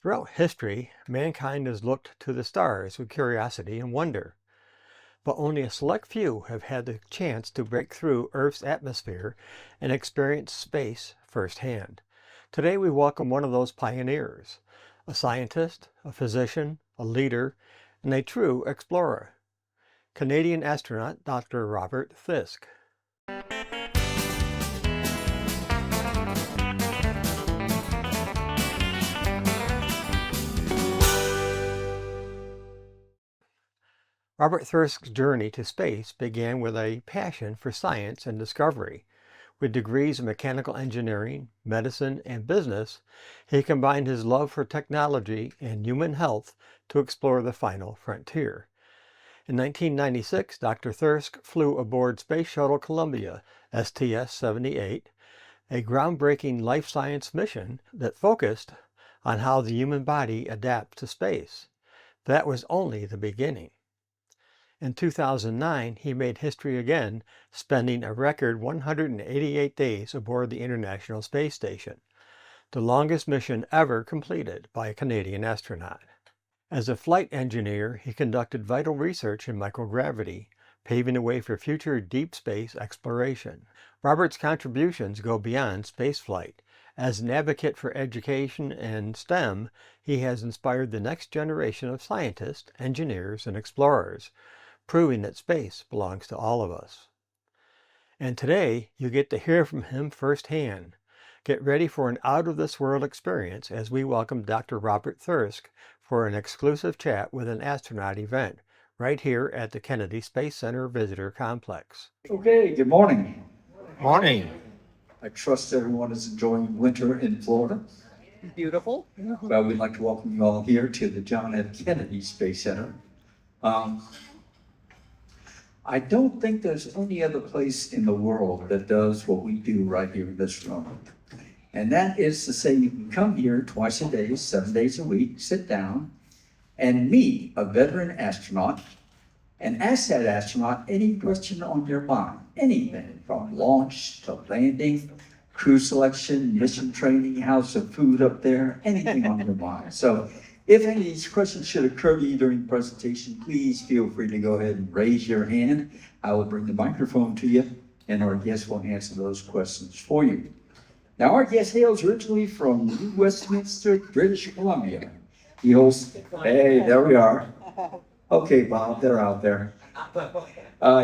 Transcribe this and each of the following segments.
Throughout history, mankind has looked to the stars with curiosity and wonder, but only a select few have had the chance to break through Earth's atmosphere and experience space firsthand. Today we welcome one of those pioneers, a scientist, a physician, a leader, and a true explorer, Canadian astronaut Dr. Robert Thirsk. Robert Thirsk's journey to space began with a passion for science and discovery. With degrees in mechanical engineering, medicine, and business, he combined his love for technology and human health to explore the final frontier. In 1996, Dr. Thirsk flew aboard Space Shuttle Columbia STS-78, a groundbreaking life science mission that focused on how the human body adapts to space. That was only the beginning. In 2009, he made history again, spending a record 188 days aboard the International Space Station, the longest mission ever completed by a Canadian astronaut. As a flight engineer, he conducted vital research in microgravity, paving the way for future deep space exploration. Robert's contributions go beyond spaceflight. As an advocate for education and STEM, he has inspired the next generation of scientists, engineers, and explorers, proving that space belongs to all of us. And today, you get to hear from him firsthand. Get ready for an out-of-this-world experience as we welcome Dr. Robert Thirsk for an exclusive chat with an astronaut event right here at the Kennedy Space Center Visitor Complex. Okay, good morning. Morning. I trust everyone is enjoying winter in Florida. Beautiful. Well, we'd like to welcome you all here to the John F. Kennedy Space Center. I don't think there's any other place in the world that does what we do right here in this room. And that is to say, you can come here twice a day, 7 days a week, sit down, and meet a veteran astronaut and ask that astronaut any question on your mind. Anything from launch to landing, crew selection, mission training, how's the food up there, anything on your mind. So if any of these questions should occur to you during the presentation, please feel free to go ahead and raise your hand. I will bring the microphone to you, and our guest will answer those questions for you. Now, our guest hails originally from Westminster, British Columbia. He holds, hey, there we are. Okay, Bob, they're out there.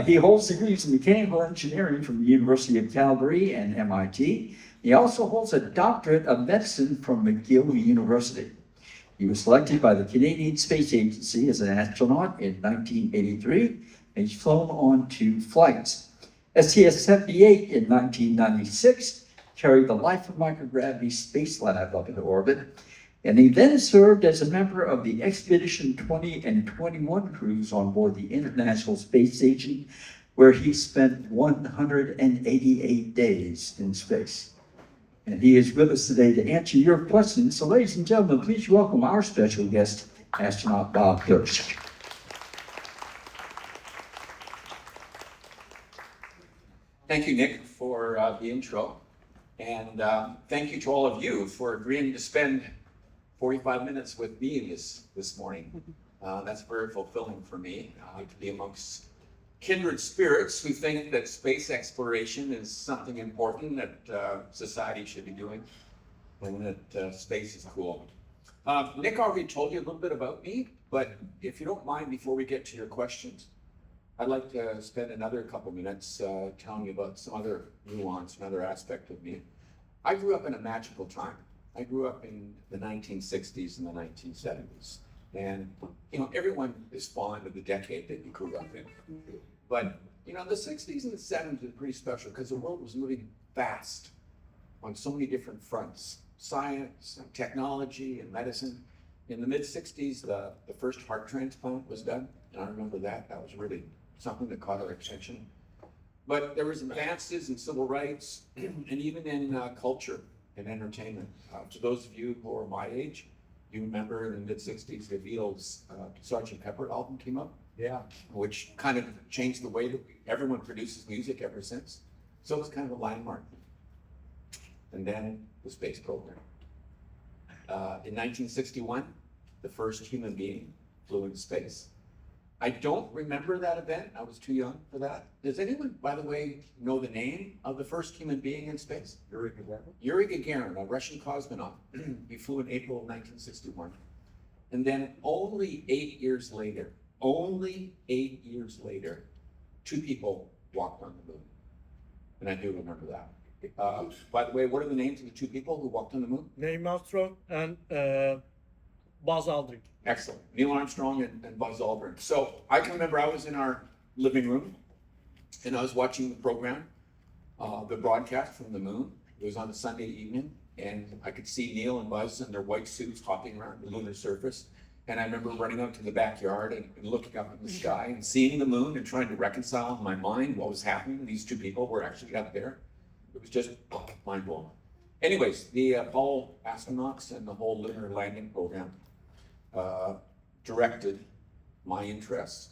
He holds degrees in mechanical engineering from the University of Calgary and MIT. He also holds a doctorate of medicine from McGill University. He was selected by the Canadian Space Agency as an astronaut in 1983, and he's flown on 2 flights. STS-78 in 1996 carried the Life of Microgravity Space Lab up into orbit, and he then served as a member of the Expedition 20 and 21 crews on board the International Space Station, where he spent 188 days in space. And he is with us today to answer your questions. So ladies and gentlemen, please welcome our special guest, astronaut Bob Thirsk. Thank you, Nick, for the intro. And thank you to all of you for agreeing to spend 45 minutes with me this morning. That's very fulfilling for me to be amongst kindred spirits who think that space exploration is something important that society should be doing, and that space is cool. Nick already told you a little bit about me, but if you don't mind, before we get to your questions, I'd like to spend another couple minutes telling you about some other nuance, another aspect of me. I grew up in a magical time. I grew up in the 1960s and the 1970s. And, everyone is fond of the decade that you grew up in. But, the 60s and the 70s were pretty special because the world was moving fast on so many different fronts. Science, and technology, and medicine. In the mid-60s, the first heart transplant was done. And I remember that. That was really something that caught our attention. But there was advances in civil rights and even in culture and entertainment. To those of you who are my age, you remember in the mid-60s, the Beatles' Sgt. Pepper album came up? Yeah. Which kind of changed the way that everyone produces music ever since. So it was kind of a landmark. And then the space program. In 1961, the first human being flew into space. I don't remember that event. I was too young for that. Does anyone, by the way, know the name of the first human being in space? Yuri Gagarin. Yuri Gagarin, a Russian cosmonaut. He flew in April of 1961. And then only 8 years later, 2 people walked on the moon. And I do remember that. By the way, what are the names of the 2 people who walked on the moon? Neil Armstrong and Buzz Aldrin. Excellent. Neil Armstrong and Buzz Aldrin. So I can remember I was in our living room and I was watching the program, the broadcast from the moon. It was on a Sunday evening and I could see Neil and Buzz in their white suits hopping around the lunar surface. And I remember running out to the backyard and looking up in the sky and seeing the moon and trying to reconcile in my mind what was happening. These 2 people were actually up there. It was just mind blowing. Anyways, the Apollo astronauts and the whole lunar landing program directed my interests,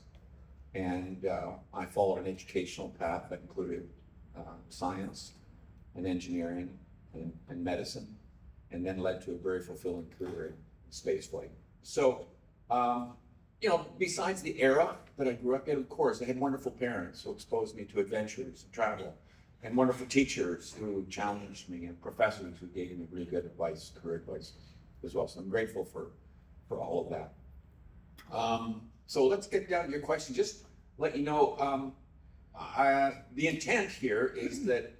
and I followed an educational path that included science and engineering and medicine, and then led to a very fulfilling career in spaceflight. So, besides the era that I grew up in, of course, I had wonderful parents who exposed me to adventures and travel, and wonderful teachers who challenged me, and professors who gave me really good advice, career advice as well. So I'm grateful for all of that. So let's get down to your question. Just let you know, the intent here is that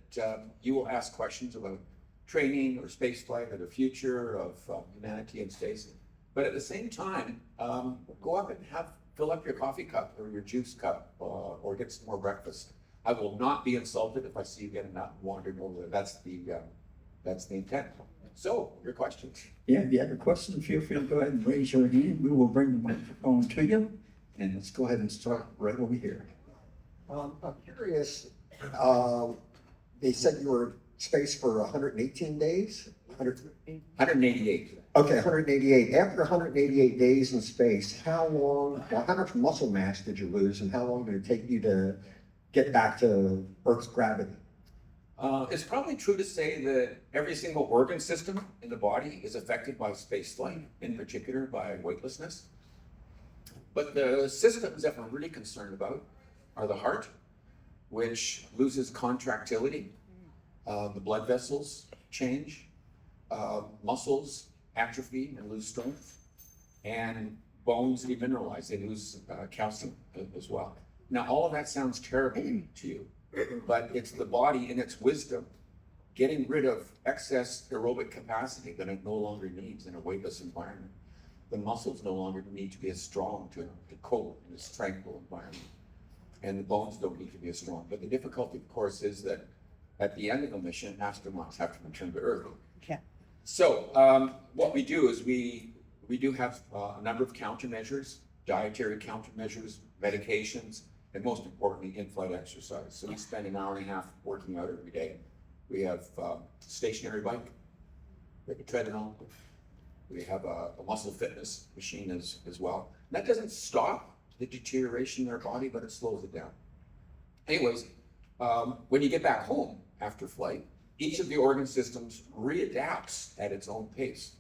you will ask questions about training or spaceflight or the future of humanity in space. But at the same time, go up and fill up your coffee cup or your juice cup or get some more breakfast. I will not be insulted if I see you getting up and wandering over there. That's the intent. So, your questions. Yeah, if you have a question, feel free to go ahead and raise your hand. We will bring the microphone to you. And let's go ahead and start right over here. I'm curious, they said you were in space for 118 days? 188. Okay, 188. After 188 days in space, how much muscle mass did you lose and how long did it take you to get back to Earth's gravity? It's probably true to say that every single organ system in the body is affected by spaceflight, in particular by weightlessness. But the systems that we're really concerned about are the heart, which loses contractility, the blood vessels change, muscles atrophy and lose strength, and bones demineralize, they lose calcium as well. Now, all of that sounds terrible to you, but it's the body in its wisdom getting rid of excess aerobic capacity that it no longer needs in a weightless environment. The muscles no longer need to be as strong to cope in this tranquil environment. And the bones don't need to be as strong. But the difficulty, of course, is that at the end of the mission, astronauts have to return to Earth. Yeah. So what we do is we do have a number of countermeasures, dietary countermeasures, medications, and most importantly, in-flight exercise. So we spend an hour and a half working out every day. We have a stationary bike, we have a treadmill, we have a muscle fitness machine as well. And that doesn't stop the deterioration in our body, but it slows it down. Anyways, when you get back home after flight, each of the organ systems readapts at its own pace.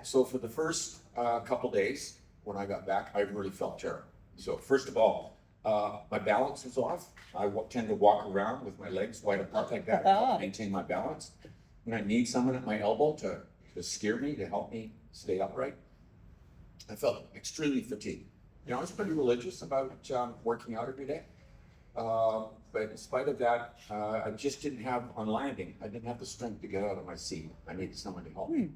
So for the first couple days, when I got back, I really felt terrible. So first of all, my balance was off. I tend to walk around with my legs wide apart like that to help maintain my balance. And I need someone at my elbow to steer me, to help me stay upright. I felt extremely fatigued. You know, I was pretty religious about working out every day. But in spite of that, I just didn't have, on landing, I didn't have the strength to get out of my seat. I needed someone to help me.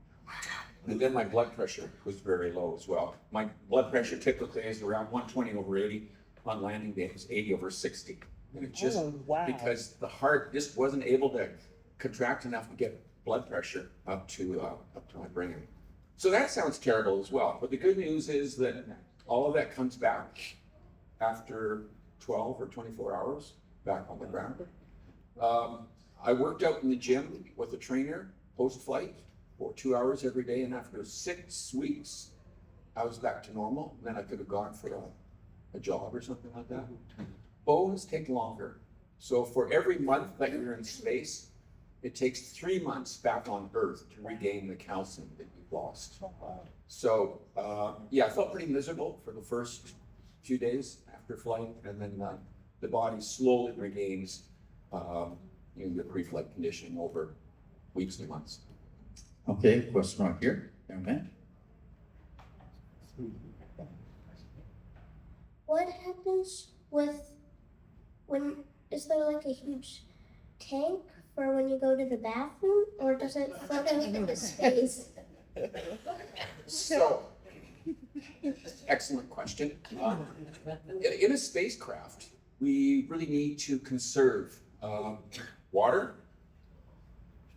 And then my blood pressure was very low as well. My blood pressure typically is around 120/80. On landing day, it was 80/60. And it just, because the heart just wasn't able to contract enough to get blood pressure up to my brain. So that sounds terrible as well. But the good news is that all of that comes back after 12 or 24 hours back on the ground. I worked out in the gym with a trainer post-flight for 2 hours every day, and after 6 weeks, I was back to normal. And then I could have gone for a job or something like that. Bones take longer. So for every month that you're in space, it takes 3 months back on Earth to regain the calcium that you've lost. Yeah, I felt pretty miserable for the first few days after flight, and then the body slowly regains the pre-flight conditioning over weeks and months. Okay, question right here, young man. What happens when is there like a huge tank for when you go to the bathroom, or does it float out into space? So, excellent question. In a spacecraft, we really need to conserve water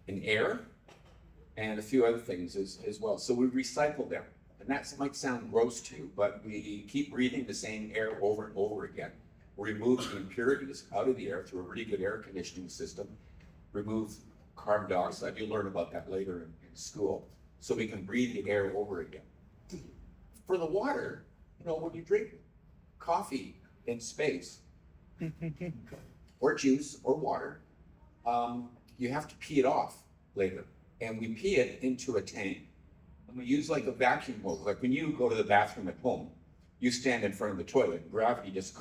and air and a few other things as well. So we recycle them. And that might sound gross to you, but we keep breathing the same air over and over again. We remove the impurities out of the air through a really good air conditioning system, remove carbon dioxide. You'll learn about that later in school. So we can breathe the air over again. For the water, when you drink coffee in space, or juice or water, you have to pee it off later. And we pee it into a tank. And we use like a vacuum hose. Like when you go to the bathroom at home, you stand in front of the toilet and gravity just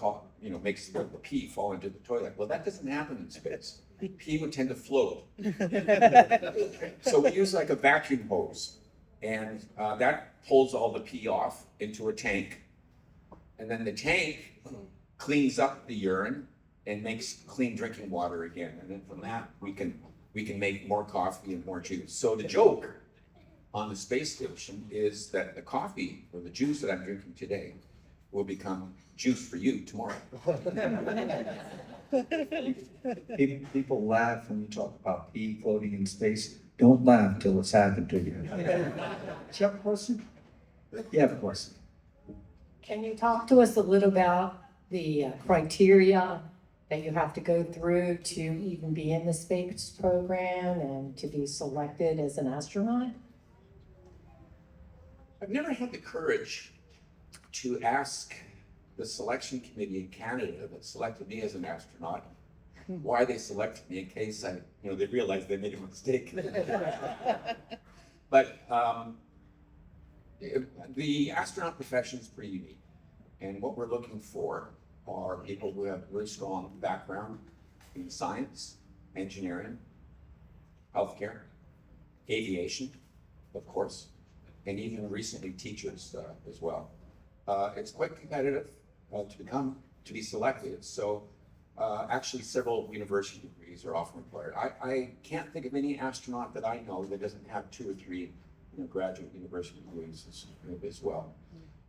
makes the pee fall into the toilet. Well, that doesn't happen in space. Pee would tend to float. So we use like a vacuum hose, and that pulls all the pee off into a tank. And then the tank cleans up the urine and makes clean drinking water again. And then from that, we can make more coffee and more juice. So the joke on the space station is that the coffee or the juice that I'm drinking today will become juice for you tomorrow. People laugh when you talk about pee floating in space. Don't laugh till it's happened to you. Do you have a question? You have a question. Can you talk to us a little about the criteria that you have to go through to even be in the space program and to be selected as an astronaut? I've never had the courage to ask the selection committee in Canada that selected me as an astronaut why they selected me in case they realized they made a mistake. But the astronaut profession is pretty unique. And what we're looking for are people who have really strong background in science, engineering, healthcare, aviation, of course, and even recently teachers as well. It's quite competitive to be selected. So actually several university degrees are often required. I can't think of any astronaut that I know that doesn't have 2 or 3 graduate university degrees as well.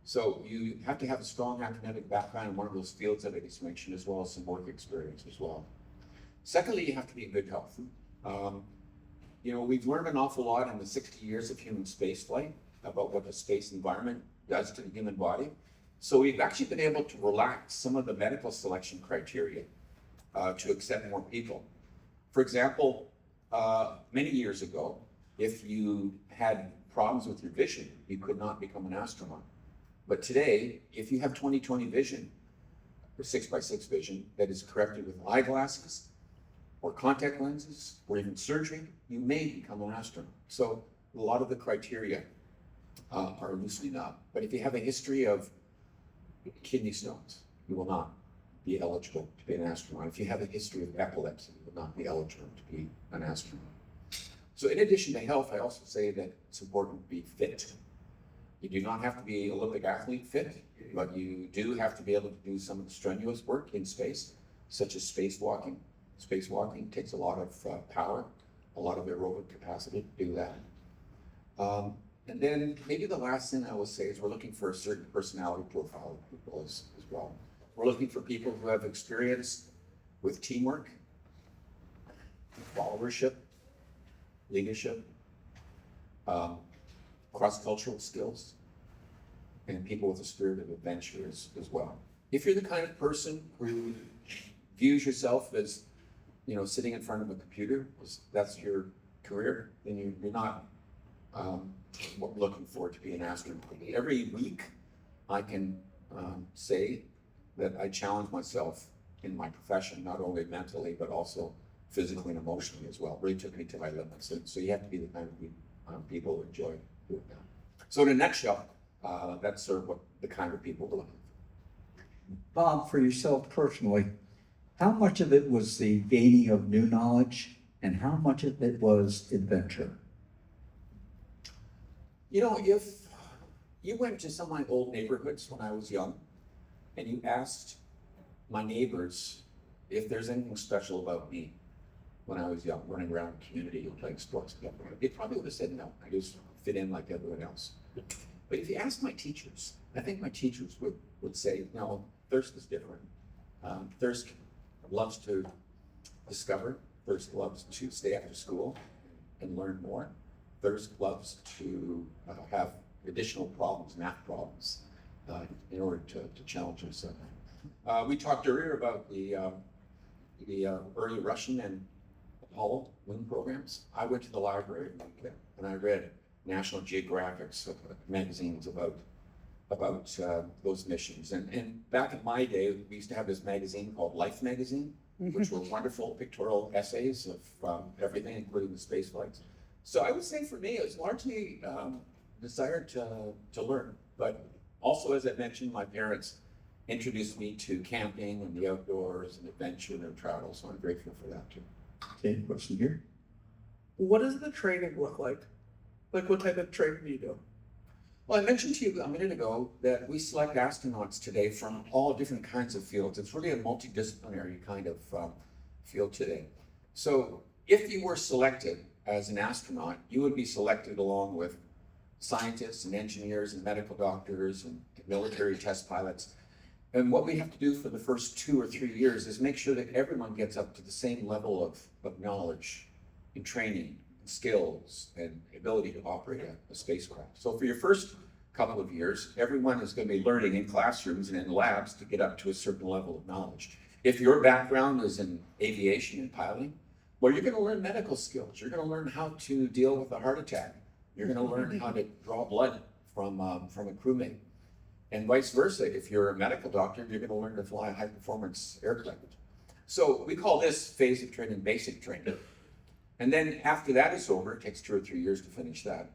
So you have to have a strong academic background in one of those fields that I just mentioned, as well as some work experience as well. Secondly, you have to be in good health. We've learned an awful lot in the 60 years of human spaceflight about what the space environment does to the human body. So we've actually been able to relax some of the medical selection criteria to accept more people. For example, many years ago, if you had problems with your vision, you could not become an astronaut. But today, if you have 20/20 vision, or 6x6 vision that is corrected with eyeglasses or contact lenses or even surgery, you may become an astronaut. So a lot of the criteria are loosening up. But if you have a history of kidney stones, you will not be eligible to be an astronaut. If you have a history of epilepsy, you will not be eligible to be an astronaut. So in addition to health, I also say that it's important to be fit. You do not have to be Olympic athlete fit, but you do have to be able to do some of the strenuous work in space, such as spacewalking. Spacewalking takes a lot of power, a lot of aerobic capacity to do that. And then maybe the last thing I will say is we're looking for a certain personality profile of people as well. We're looking for people who have experience with teamwork, followership, leadership, cross-cultural skills, and people with a spirit of adventure as well. If you're the kind of person who views yourself as, sitting in front of a computer, that's your career, then you're not looking forward to be an astronaut. Every week, I can say that I challenge myself in my profession, not only mentally, but also physically and emotionally as well. It really took me to my limits. And so you have to be the kind of people who enjoy do it now. So in a nutshell, that's sort of what the kind of people we're looking for. Bob, for yourself personally, how much of it was the gaining of new knowledge and how much of it was adventure? You know, if you went to some of my old neighborhoods when I was young and you asked my neighbors if there's anything special about me when I was young, running around the community and playing sports together, they probably would have said no. I just fit in like everyone else. But if you ask my teachers, I think my teachers would say, no, Thirsk is different. Thirsk loves to discover. Thirsk loves to stay after school and learn more. Thirsk loves to have additional problems, math problems, in order to challenge himself. We talked earlier about the early Russian and Apollo moon programs. I went to the library and I read National Geographics magazines about those missions. And back in my day, we used to have this magazine called Life Magazine, which were wonderful pictorial essays of everything, including the space flights. So I would say for me, it was largely desire to learn. But also, as I mentioned, my parents introduced me to camping and the outdoors and adventure and travel. So I'm grateful for that too. Okay, question here. What does the training look like? Like, what type of training do you do? Well, I mentioned to you a minute ago that we select astronauts today from all different kinds of fields. It's really a multidisciplinary kind of field today. So if you were selected as an astronaut, you would be selected along with scientists and engineers and medical doctors and military test pilots. And what we have to do for the first 2 or 3 years is make sure that everyone gets up to the same level of knowledge and training and skills and ability to operate a spacecraft. So for your first couple of years, everyone is going to be learning in classrooms and in labs to get up to a certain level of knowledge. If your background is in aviation and piloting, well, you're going to learn medical skills. You're going to learn how to deal with a heart attack. You're going to learn how to draw blood from a crewmate. And vice versa, if you're a medical doctor, you're going to learn to fly a high-performance aircraft. So we call this phase of training basic training. And then after that is over, it takes 2 or 3 years to finish that.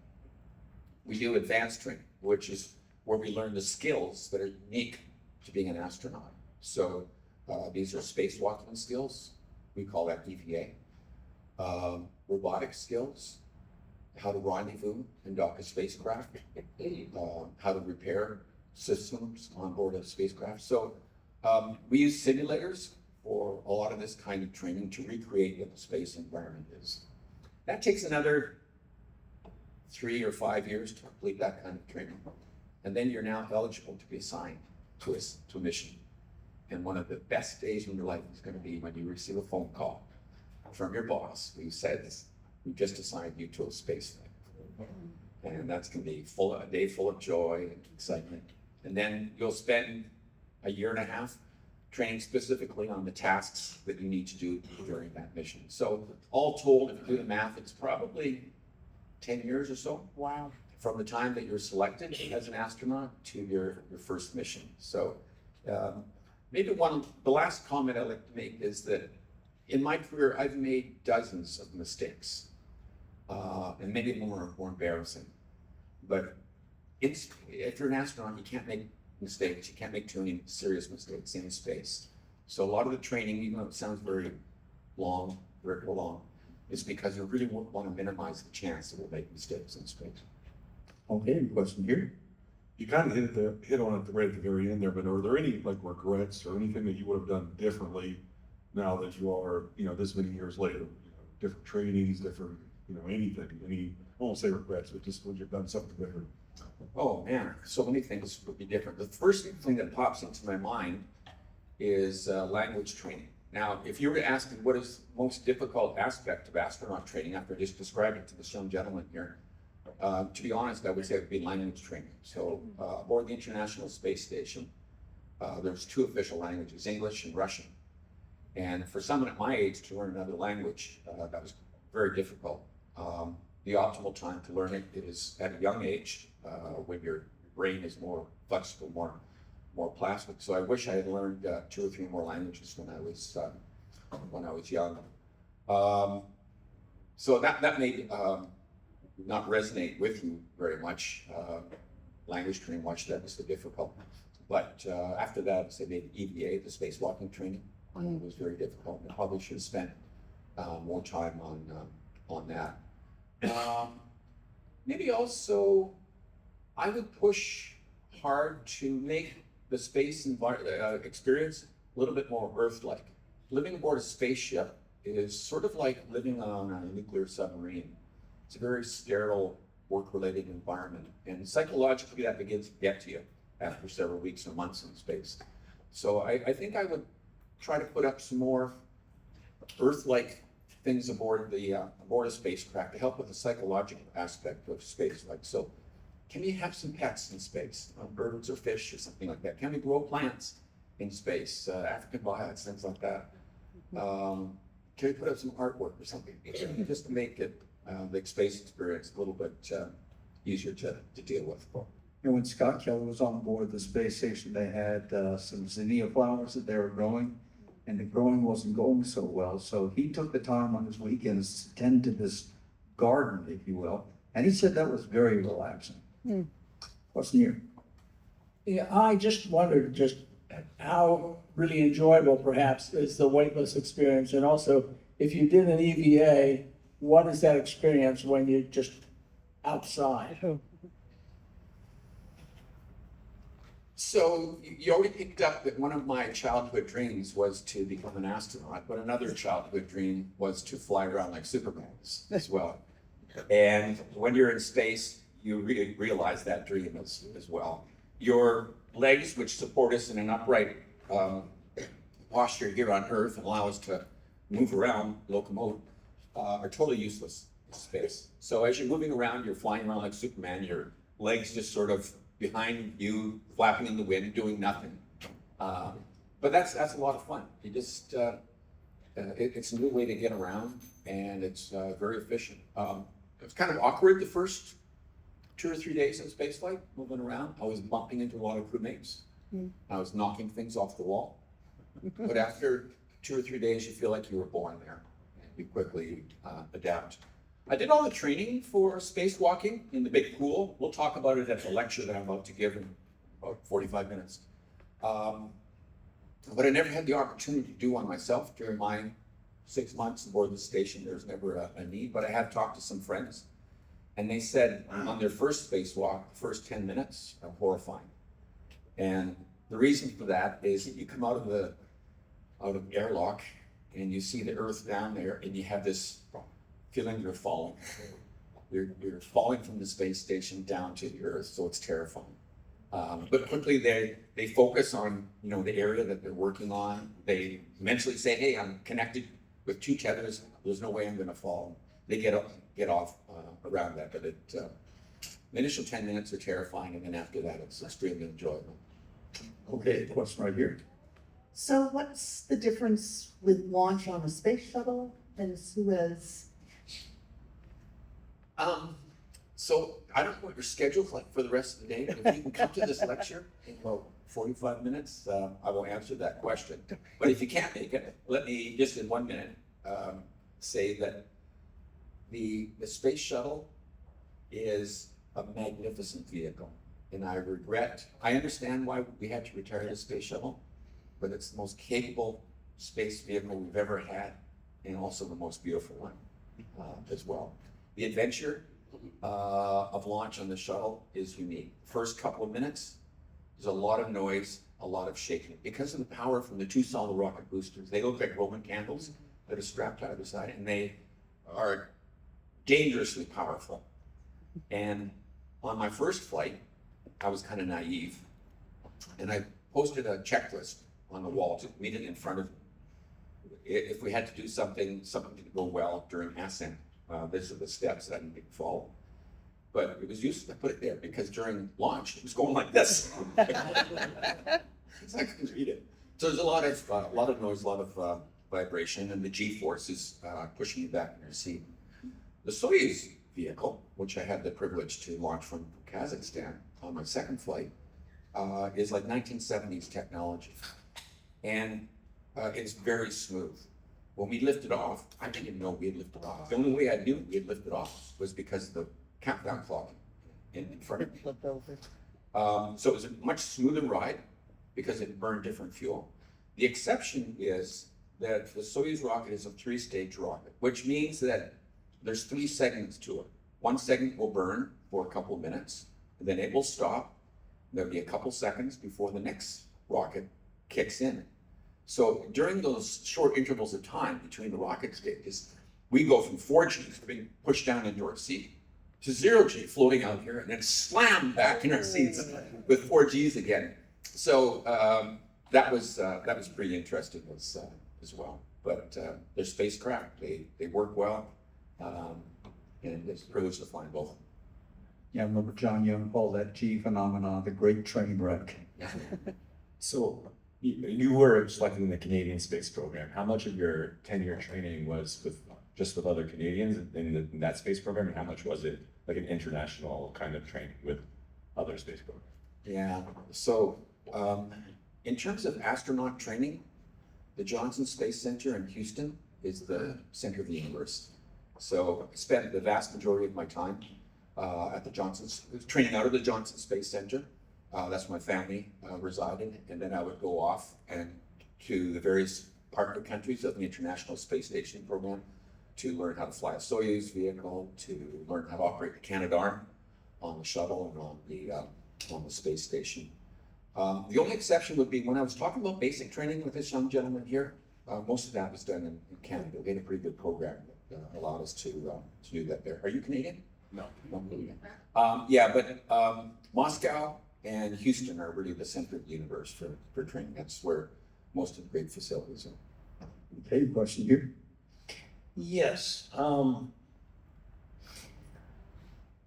We do advanced training, which is where we learn the skills that are unique to being an astronaut. So these are spacewalking skills. We call that EVA. Robotic skills, how to rendezvous and dock a spacecraft, how to repair systems on board a spacecraft. So we use simulators for a lot of this kind of training to recreate what the space environment is. That takes another 3 or 5 years to complete that kind of training. And then you're now eligible to be assigned to a mission. And one of the best days in your life is going to be when you receive a phone call from your boss who says, we just assigned you to a space flight. And that's going to be a day full of joy and excitement. And then you'll spend a year and a half training specifically on the tasks that you need to do during that mission. So all told, if you do the math, it's probably 10 years or so. Wow. From the time that you're selected as an astronaut to your first mission. So maybe the last comment I'd like to make is that in my career, I've made dozens of mistakes, and maybe more embarrassing. But if you're an astronaut, you can't make mistakes. You can't make too many serious mistakes in space. So a lot of the training, even though it sounds very long, very long, is because you really want to minimize the chance that we'll make mistakes in space. Okay, question here. You kind of hit on it right at the very end there, but are there any like regrets or anything that you would have done differently now that you are, this many years later, different trainings, different, anything, I won't say regrets, but just would you have done something different? Oh man, so many things would be different. The first thing that pops into my mind is language training. Now, if you were to ask me what is the most difficult aspect of astronaut training, after just describing it to this young gentleman here, to be honest, I would say it would be language training. So aboard the International Space Station, there's 2 official languages, English and Russian. And for someone at my age to learn another language, that was very difficult. The optimal time to learn it is at a young age, when your brain is more flexible, more plastic. So I wish I had learned 2 or 3 more languages when I was young. So that made not resonate with you very much. Language training, much that was so difficult. But after that, say maybe EVA, the spacewalking training, was very difficult. I probably should have spent more time on that. Maybe also, I would push hard to make the space experience a little bit more Earth-like. Living aboard a spaceship is sort of like living on a nuclear submarine. It's a very sterile, work-related environment, and psychologically that begins to get to you after several weeks or months in space. So I think I would try to put up some more Earth-like things aboard a spacecraft to help with the psychological aspect of space. Like, so can we have some pets in space, birds or fish or something like that? Can we grow plants in space, African biots, things like that? Can we put up some artwork or something just to make it the space experience a little bit easier to deal with? You know, when Scott Kelly was on board the space station, they had some zinnia flowers that they were growing, and the growing wasn't going so well. So he took the time on his weekends to tend to this garden, if you will, and he said that was very relaxing. What's new? Yeah, I just wondered just how really enjoyable perhaps is the weightless experience, and also if you did an EVA, what is that experience when you're just outside? So you already picked up that one of my childhood dreams was to become an astronaut, but another childhood dream was to fly around like Superman as well. And when you're in space, you realize that dream as well. Your legs, which support us in an upright posture here on Earth and allow us to move around, locomote, are totally useless in space. So as you're moving around, you're flying around like Superman, your legs just sort of behind you, flapping in the wind, doing nothing. But that's a lot of fun. You just, it's a new way to get around, and it's very efficient. It was kind of awkward the first 2 or 3 days in spaceflight, moving around. I was bumping into a lot of crewmates. I was knocking things off the wall. But after 2 or 3 days, you feel like you were born there. You quickly adapt. I did all the training for spacewalking in the big pool. We'll talk about it at the lecture that I'm about to give in about 45 minutes. But I never had the opportunity to do one myself during my 6 months aboard the station. There was never a need, but I have talked to some friends, and they said on their first spacewalk, the first 10 minutes are horrifying. And the reason for that is that you come out of the airlock and you see the Earth down there, and you have this feeling you're falling. You're falling from the space station down to the Earth, so it's terrifying. But quickly they focus on the area that they're working on. They mentally say, "Hey, I'm connected with 2 tethers. There's no way I'm going to fall." They get off around that, but the initial 10 minutes are terrifying, and then after that, it's extremely enjoyable. Okay, question right here. So what's the difference with launch on a space shuttle and Suez? So I don't know what your schedule's like for the rest of the day. If you can come to this lecture in about 45 minutes, I will answer that question. But if you can't make it, let me just in 1 minute say that the space shuttle is a magnificent vehicle. And I understand why we had to retire the space shuttle, but it's the most capable space vehicle we've ever had, and also the most beautiful one as well. The adventure of launch on the shuttle is unique. First couple of minutes, there's a lot of noise, a lot of shaking. Because of the power from the 2 solid rocket boosters, they look like Roman candles that are strapped out of the side, and they are dangerously powerful. And on my first flight, I was kind of naive, and I posted a checklist on the wall to meet it in front of me. If we had to do something didn't go well during ascent, these are the steps that I need to follow. But it was useful to put it there because during launch, it was going like this. So I couldn't read it. So there's a lot of noise, a lot of vibration, and the G-force is pushing you back in your seat. The Soyuz vehicle, which I had the privilege to launch from Kazakhstan on my second flight, is like 1970s technology. And it's very smooth. When we lifted off, I didn't even know we had lifted off. The only way I knew we had lifted off was because of the countdown clock in front of me. Flip over. So it was a much smoother ride because it burned different fuel. The exception is that the Soyuz rocket is a 3-stage rocket, which means that there's 3 segments to it. One segment will burn for a couple of minutes, and then it will stop. There'll be a couple seconds before the next rocket kicks in. So during those short intervals of time between the rocket stages, we go from 4G being pushed down into our seat to 0G floating out here and then slam back in our seats with 4Gs again. So that was pretty interesting as well. But they're spacecraft, they work well, and it's a privilege to fly both. Yeah, I remember John Young called that G phenomenon the Great Train Wreck. So you were selected in the Canadian space program. How much of your 10-year training was just with other Canadians in that space program, and how much was it like an international kind of training with other space programs? Yeah, so in terms of astronaut training, the Johnson Space Center in Houston is the center of the universe. So I spent the vast majority of my time at the training out of the Johnson Space Center. That's where my family resided, and then I would go off and to the various partner countries of the International Space Station program to learn how to fly a Soyuz vehicle, to learn how to operate the Canadarm on the shuttle and on the space station. The only exception would be when I was talking about basic training with this young gentleman here. Most of that was done in Canada. We had a pretty good program that allowed us to do that there. Are you Canadian? No. Yeah, but Moscow and Houston are really the center of the universe for training. That's where most of the great facilities are. Okay, question here. Yes.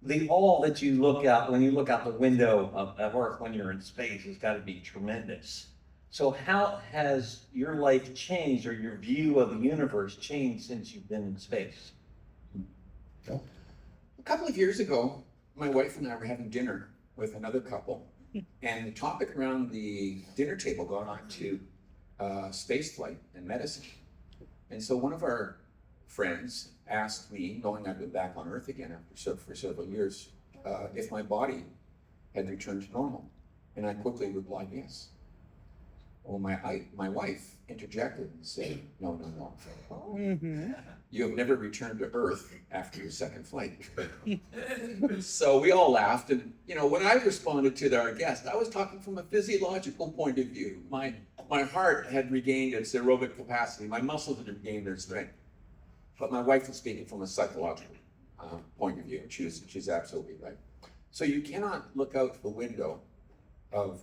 The all that you look out when you look out the window of Earth when you're in space has got to be tremendous. So how has your life changed, or your view of the universe changed since you've been in space? A couple of years ago, my wife and I were having dinner with another couple, and the topic around the dinner table got on to space flight and medicine. And so one of our friends asked me, knowing I'd been back on Earth again for several years, if my body had returned to normal. And I quickly replied, yes. Well, my wife interjected and said, no. You have never returned to Earth after your second flight. So we all laughed, and when I responded to our guest, I was talking from a physiological point of view. My heart had regained its aerobic capacity, my muscles had regained their strength. But my wife was speaking from a psychological point of view, and she's absolutely right. So you cannot look out the window of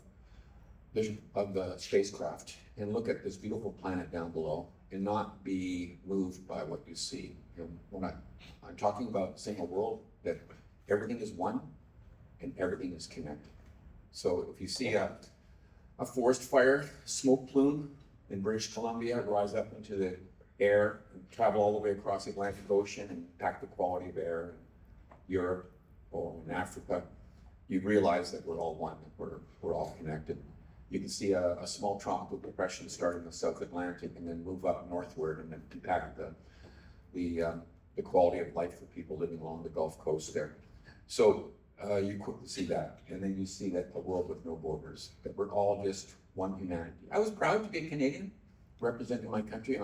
the spacecraft and look at this beautiful planet down below and not be moved by what you see. And when I'm talking about seeing a world that everything is one and everything is connected. So if you see a forest fire smoke plume in British Columbia rise up into the air and travel all the way across the Atlantic Ocean and impact the quality of air in Europe or in Africa, you realize that we're all one, that we're all connected. You can see a small tropical depression start in the South Atlantic and then move up northward and then impact the quality of life for people living along the Gulf Coast there. So you quickly see that, and then you see that a world with no borders, that we're all just one humanity. I was proud to be a Canadian, representing my country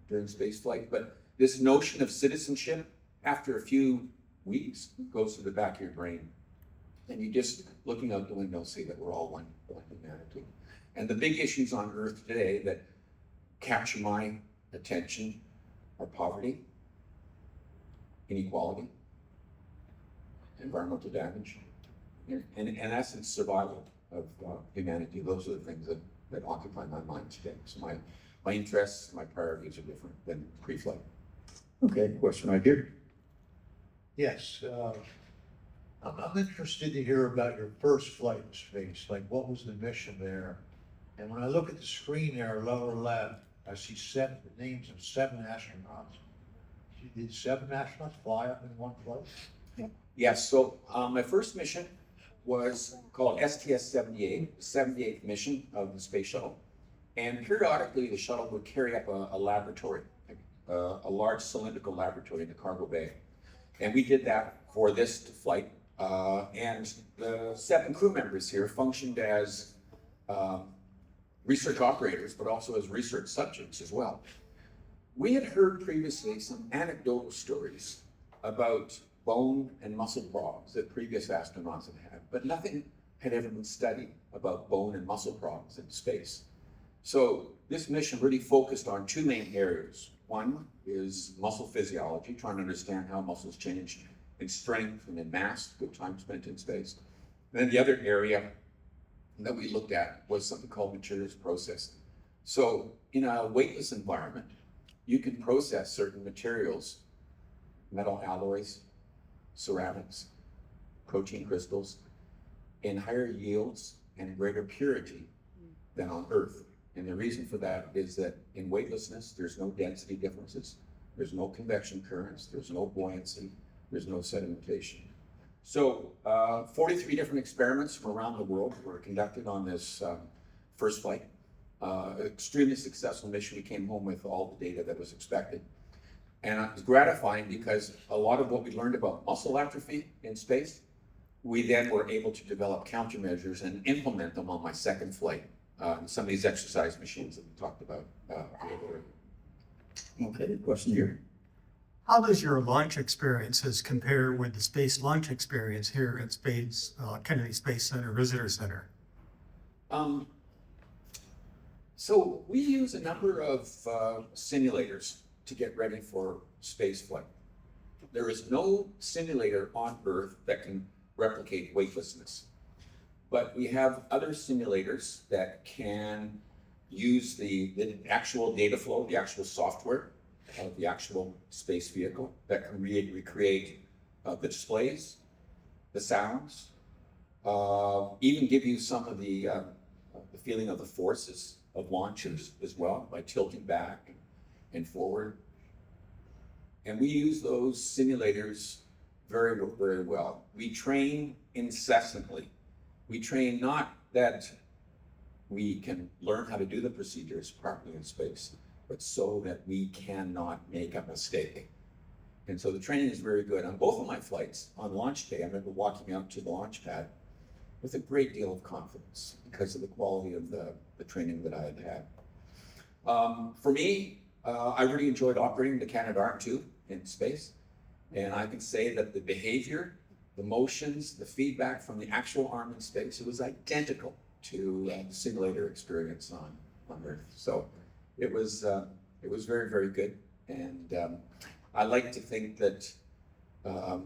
during space flight, but this notion of citizenship, after a few weeks, goes to the back of your brain. And you just, looking out the window, see that we're all one humanity. And the big issues on Earth today that capture my attention are poverty, inequality, environmental damage, and in essence, survival of humanity. Those are the things that occupy my mind today. So my interests, my priorities are different than pre-flight. Okay, question right here. Yes, I'm interested to hear about your first flight in space. Like, what was the mission there? And when I look at the screen there, lower left, I see the names of 7 astronauts. Did 7 astronauts fly up in one place? Yes, so my first mission was called STS-78, the 78th mission of the space shuttle. And periodically, the shuttle would carry up a laboratory, a large cylindrical laboratory in the cargo bay. And we did that for this flight. And the 7 crew members here functioned as research operators, but also as research subjects as well. We had heard previously some anecdotal stories about bone and muscle problems that previous astronauts had, but nothing had ever been studied about bone and muscle problems in space. So this mission really focused on 2 main areas. One is muscle physiology, trying to understand how muscles change in strength and in mass with time spent in space. And then the other area that we looked at was something called materials processing. So in a weightless environment, you can process certain materials, metal alloys, ceramics, protein crystals, in higher yields and greater purity than on Earth. And the reason for that is that in weightlessness, there's no density differences, there's no convection currents, there's no buoyancy, there's no sedimentation. So 43 different experiments from around the world were conducted on this first flight. Extremely successful mission. We came home with all the data that was expected. And it was gratifying because a lot of what we learned about muscle atrophy in space, we then were able to develop countermeasures and implement them on my second flight. Some of these exercise machines that we talked about earlier. Okay, question here. How does your launch experiences compare with the space launch experience here at Kennedy Space Center Visitor Center? So we use a number of simulators to get ready for space flight. There is no simulator on Earth that can replicate weightlessness. But we have other simulators that can use the actual data flow, the actual software of the actual space vehicle that can recreate the displays, the sounds, even give you some of the feeling of the forces of launches as well by tilting back and forward. And we use those simulators very, very well. We train incessantly. We train not that we can learn how to do the procedures properly in space, but so that we cannot make a mistake. And so the training is very good. On both of my flights, on launch day, I remember walking out to the launch pad with a great deal of confidence because of the quality of the training that I had had. For me, I really enjoyed operating the Canadarm2 in space. And I can say that the behavior, the motions, the feedback from the actual arm in space, it was identical to the simulator experience on Earth. So it was very, very good. And I like to think that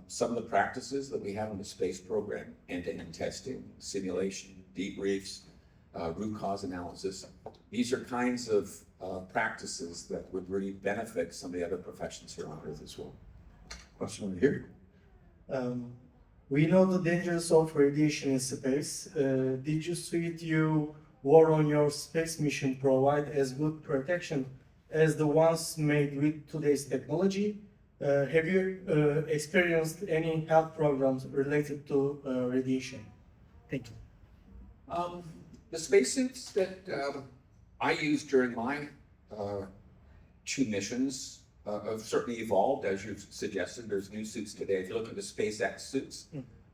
some of the practices that we have in the space program, end-to-end testing, simulation, debriefs, root cause analysis, these are kinds of practices that would really benefit some of the other professions here on Earth as well. Question over here. We know the dangers of radiation in space. Did you suit you wore on your space mission provide as good protection as the ones made with today's technology? Have you experienced any health programs related to radiation? Thank you. The spacesuits that I used during my 2 missions have certainly evolved, as you've suggested. There's new suits today. If you look at the SpaceX suits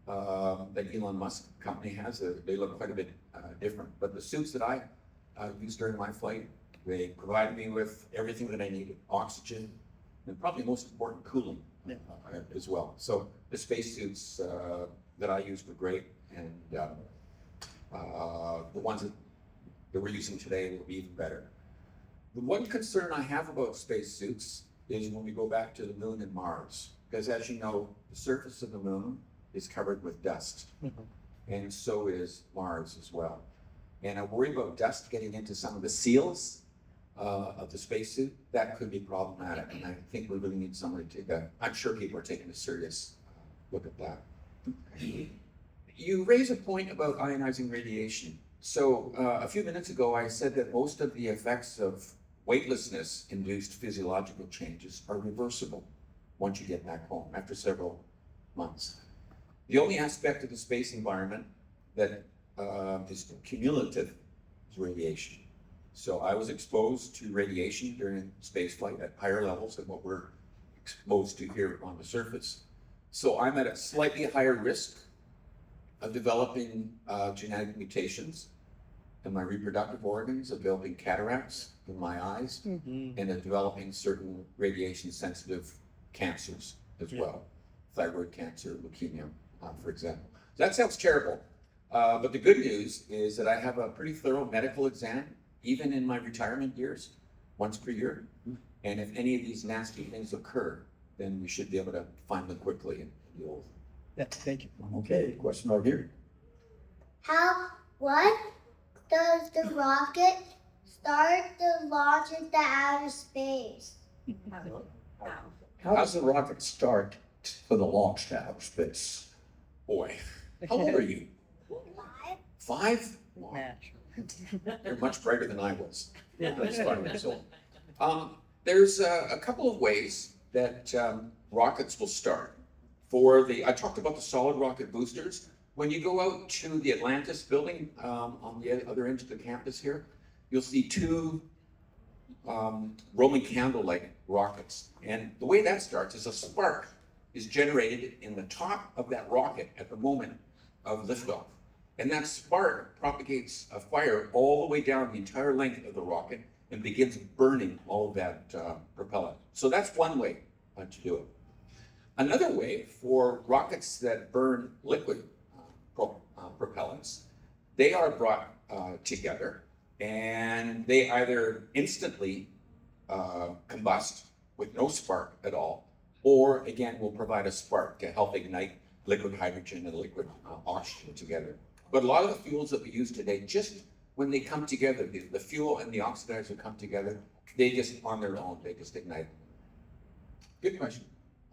that Elon Musk company has, they look quite a bit different. But the suits that I used during my flight, they provided me with everything that I needed: oxygen, and probably most important, cooling as well. So the spacesuits that I used were great, and the ones that we're using today will be even better. The one concern I have about spacesuits is when we go back to the moon and Mars, because as you know, the surface of the moon is covered with dust, and so is Mars as well. And I worry about dust getting into some of the seals of the spacesuit. That could be problematic, and I think we really need somebody to take I'm sure people are taking a serious look at that. You raise a point about ionizing radiation. So a few minutes ago, I said that most of the effects of weightlessness induced physiological changes are reversible once you get back home after several months. The only aspect of the space environment that is cumulative is radiation. So I was exposed to radiation during spaceflight at higher levels than what we're exposed to here on the surface. So I'm at a slightly higher risk of developing genetic mutations in my reproductive organs, of developing cataracts in my eyes, and of developing certain radiation-sensitive cancers as well, thyroid cancer, leukemia, for example. So that sounds terrible, but the good news is that I have a pretty thorough medical exam, even in my retirement years, once per year. And if any of these nasty things occur, then we should be able to find them quickly and you'll. Yeah, thank you. Okay, question over here. What does the rocket start the launch into outer space? How does the rocket start for the launch to outer space? Boy, how old are you? 5? You're much brighter than I was. That's 5 years old. There's a couple of ways that rockets will start. I talked about the solid rocket boosters. When you go out to the Atlantis building on the other end of the campus here, you'll see 2 Roman candle-like rockets. And the way that starts is a spark is generated in the top of that rocket at the moment of liftoff. And that spark propagates a fire all the way down the entire length of the rocket and begins burning all of that propellant. So that's one way to do it. Another way for rockets that burn liquid propellants, they are brought together and they either instantly combust with no spark at all, or again will provide a spark to help ignite liquid hydrogen and liquid oxygen together. But a lot of the fuels that we use today, just when they come together, the fuel and the oxidizer come together, they just on their own, they just ignite. Good question.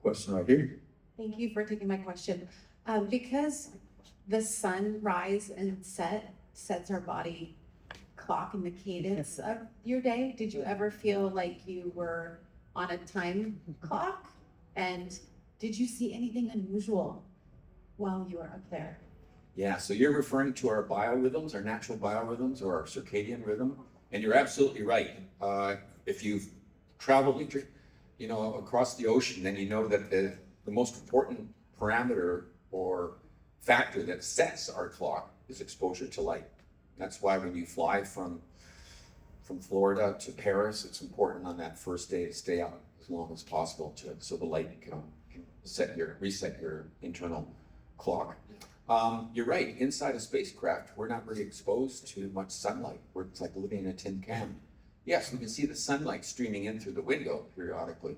Question right here. Thank you for taking my question. Because the sun rise and sets our body clock and the cadence of your day, did you ever feel like you were on a time clock? And did you see anything unusual while you were up there? Yeah, so you're referring to our biorhythms, our natural biorhythms, or our circadian rhythm, and you're absolutely right. If you've traveled, across the ocean, then you know that the most important parameter or factor that sets our clock is exposure to light. That's why when you fly from Florida to Paris, it's important on that first day to stay out as long as possible so the light can reset your internal clock. You're right, inside a spacecraft, we're not really exposed to much sunlight. It's like living in a tin can. Yes, we can see the sunlight streaming in through the window periodically,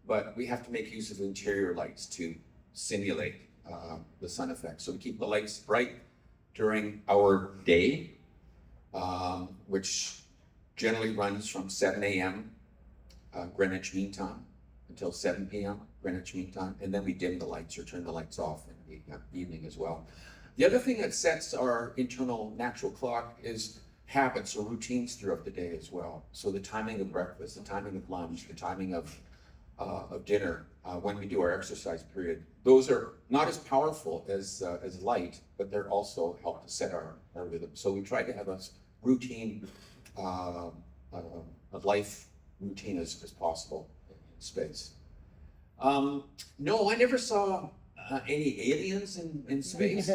but we have to make use of interior lights to simulate the sun effect. So we keep the lights bright during our day, which generally runs from 7 a.m. Greenwich Mean Time until 7 p.m. Greenwich Mean Time, and then we dim the lights or turn the lights off in the evening as well. The other thing that sets our internal natural clock is habits or routines throughout the day as well. So the timing of breakfast, the timing of lunch, the timing of dinner, when we do our exercise period, those are not as powerful as light, but they're also help to set our rhythm. So we try to have a routine, a life routine as possible in space. No, I never saw any aliens in space.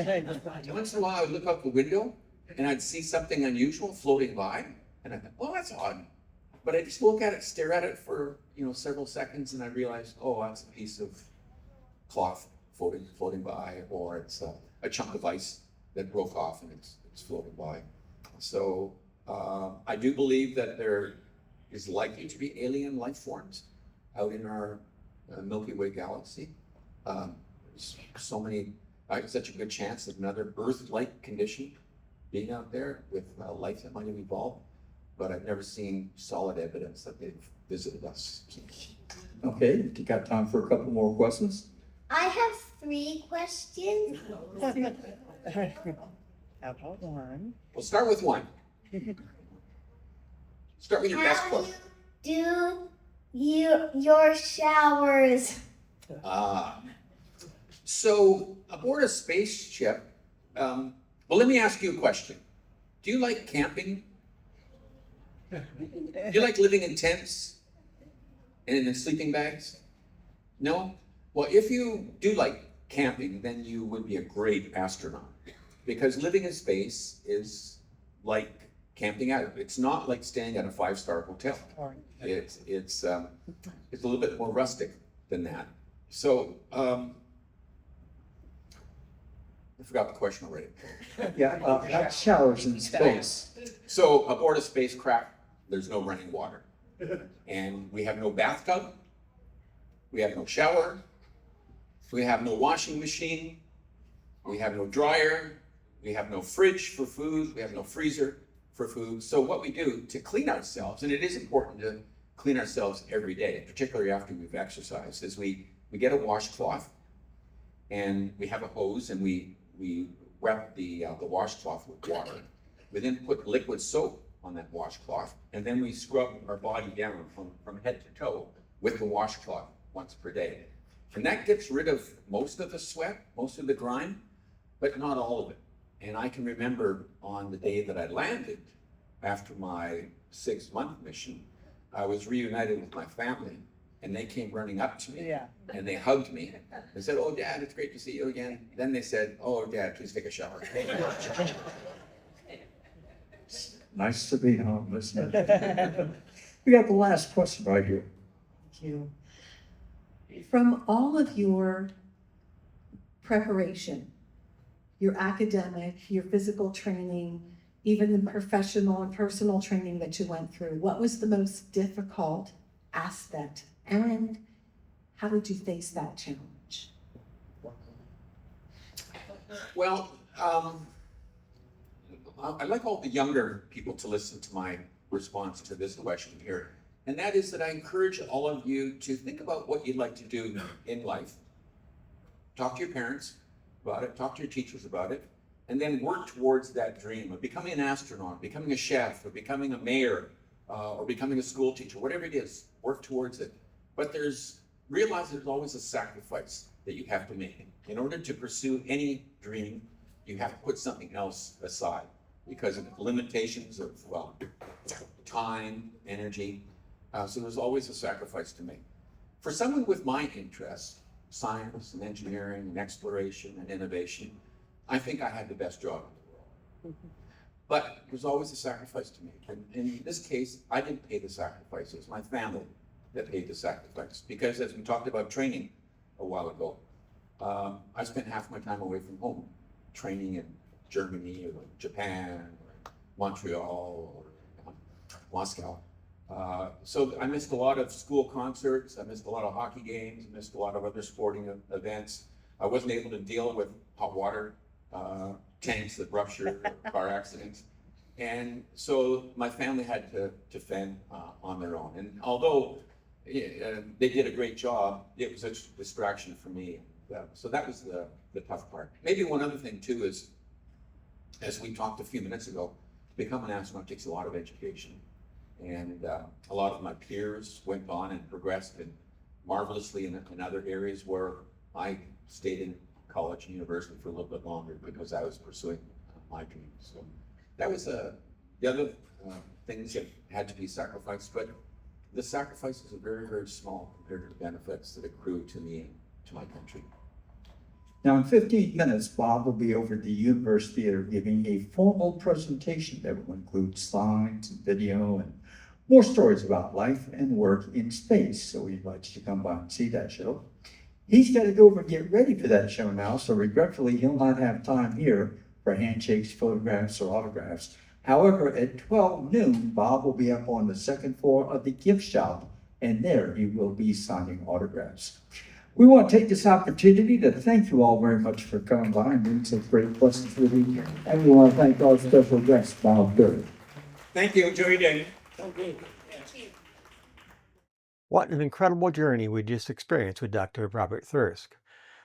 Once in a while I would look out the window and I'd see something unusual floating by, and I thought, well, that's odd. But I just look at it, stare at it for several seconds, and I realized, oh, that's a piece of cloth floating by, or it's a chunk of ice that broke off and it's floating by. So I do believe that there is likely to be alien life forms out in our Milky Way galaxy. There's such a good chance of another Earth-like condition being out there with life that might have evolved, but I've never seen solid evidence that they've visited us. Okay, you got time for a couple more questions? I have 3 questions. How about one? We'll start with one. Start with your best How one. do your showers? So aboard a spaceship, well, let me ask you a question. Do you like camping? Do you like living in tents and in sleeping bags? No? Well, if you do like camping, then you would be a great astronaut, because living in space is like camping out. It's not like staying at a 5-star hotel. It's a little bit more rustic than that. So I forgot the question already. Yeah, showers in space. So aboard a spacecraft, there's no running water, and we have no bathtub, we have no shower, we have no washing machine, we have no dryer, we have no fridge for food, we have no freezer for food. So what we do to clean ourselves, and it is important to clean ourselves every day, particularly after we've exercised, is we get a washcloth, and we have a hose, and we wet the washcloth with water. We then put liquid soap on that washcloth, and then we scrub our body down from head to toe with the washcloth once per day. And that gets rid of most of the sweat, most of the grime, but not all of it. And I can remember on the day that I landed after my 6-month mission, I was reunited with my family, and they came running up to me, and they hugged me. They said, "Oh, Dad, it's great to see you again." Then they said, "Oh, Dad, please take a shower." Nice to be home, isn't it? We got the last question right here. Thank you. From all of your preparation, your academic, your physical training, even the professional and personal training that you went through, what was the most difficult aspect, and how did you face that challenge? Well, I'd like all the younger people to listen to my response to this question here. And that is that I encourage all of you to think about what you'd like to do in life. Talk to your parents about it, talk to your teachers about it, and then work towards that dream of becoming an astronaut, becoming a chef, or becoming a mayor, or becoming a school teacher, whatever it is, work towards it. But realize there's always a sacrifice that you have to make. In order to pursue any dream, you have to put something else aside because of limitations of, well, time, energy. So there's always a sacrifice to make. For someone with my interests, science and engineering and exploration and innovation, I think I had the best job in the world. But there's always a sacrifice to make. And in this case, I didn't pay the sacrifice. It was my family that paid the sacrifice. Because as we talked about training a while ago, I spent half my time away from home, training in Germany or Japan or Montreal or Moscow. So I missed a lot of school concerts, I missed a lot of hockey games, I missed a lot of other sporting events. I wasn't able to deal with hot water tanks that ruptured or car accidents. And so my family had to fend on their own. And although they did a great job, it was a distraction for me. So that was the tough part. Maybe one other thing too is, as we talked a few minutes ago, to become an astronaut takes a lot of education. And a lot of my peers went on and progressed marvelously in other areas where I stayed in college and university for a little bit longer because I was pursuing my dreams. So that was the other things that had to be sacrificed, but the sacrifices are very, very small compared to the benefits that accrue to me and to my country. Now, in 15 minutes, Bob will be over at the Universe Theater giving a formal presentation that will include slides and video and more stories about life and work in space. So we invite you to come by and see that show. He's got to go over and get ready for that show now, so regretfully, he'll not have time here for handshakes, photographs, or autographs. However, at 12 noon, Bob will be up on the second floor of the gift shop, and there he will be signing autographs. We want to take this opportunity to thank you all very much for coming by and doing such great questions with me. And we want to thank our special guest, Bob Durr. Thank you. Enjoy your day. What an incredible journey we just experienced with Dr. Robert Thirsk.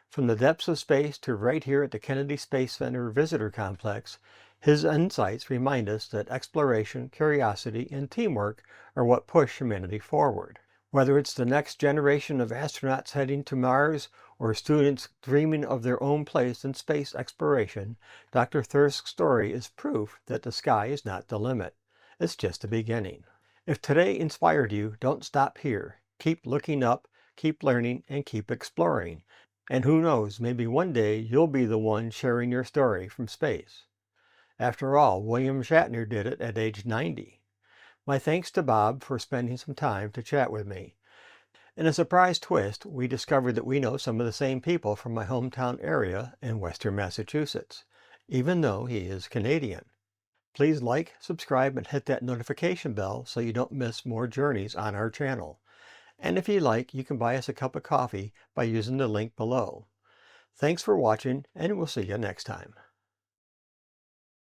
From the depths of space to right here at the Kennedy Space Center Visitor Complex, his insights remind us that exploration, curiosity, and teamwork are what push humanity forward. Whether it's the next generation of astronauts heading to Mars or students dreaming of their own place in space exploration, Dr. Thirsk's story is proof that the sky is not the limit. It's just the beginning. If today inspired you, don't stop here. Keep looking up, keep learning, and keep exploring. And who knows, maybe one day you'll be the one sharing your story from space. After all, William Shatner did it at age 90. My thanks to Bob for spending some time to chat with me. In a surprise twist, we discovered that we know some of the same people from my hometown area in Western Massachusetts, even though he is Canadian. Please like, subscribe, and hit that notification bell so you don't miss more journeys on our channel. And if you like, you can buy us a cup of coffee by using the link below. Thanks for watching, and we'll see you next time.